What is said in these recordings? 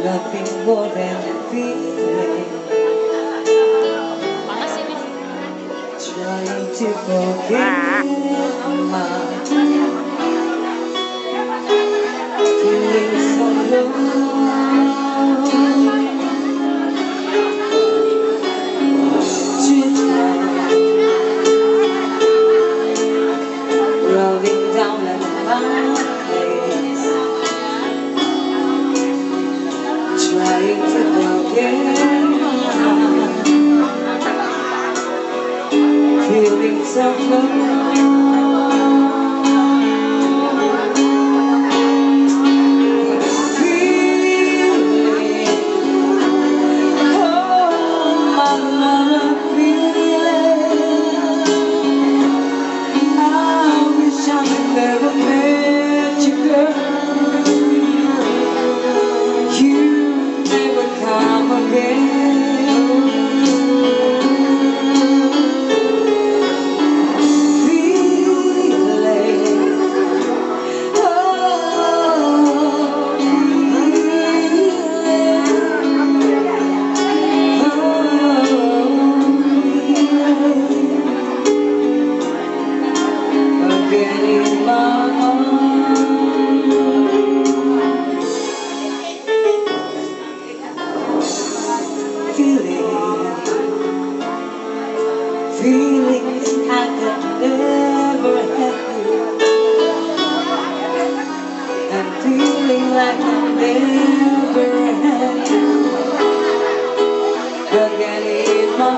nothing more than a feeling. Trying to forget my feelings so low. Rolling down my face, trying to forget feelings so low. Never met you, girl. You never come again. Feeling, oh, again in my feelings I could never have you. I'm feeling like I never had you. Again in my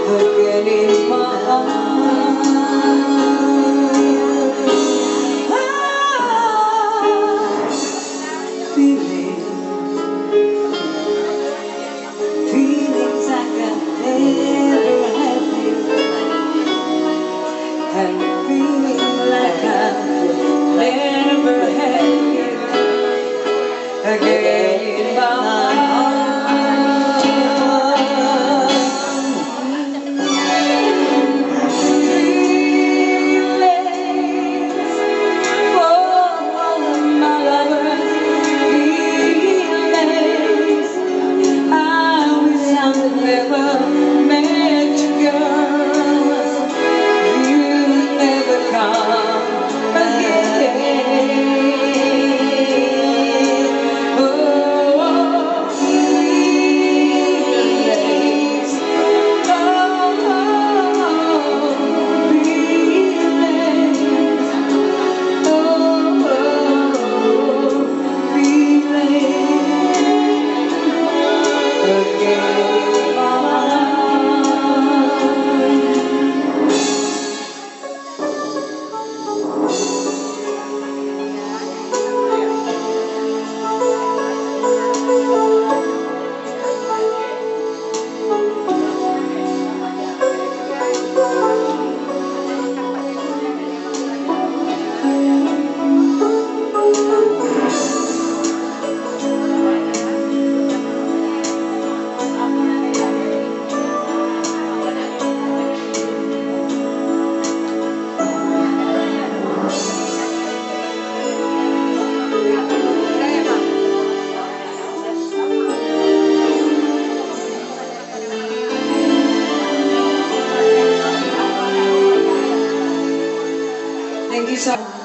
again in my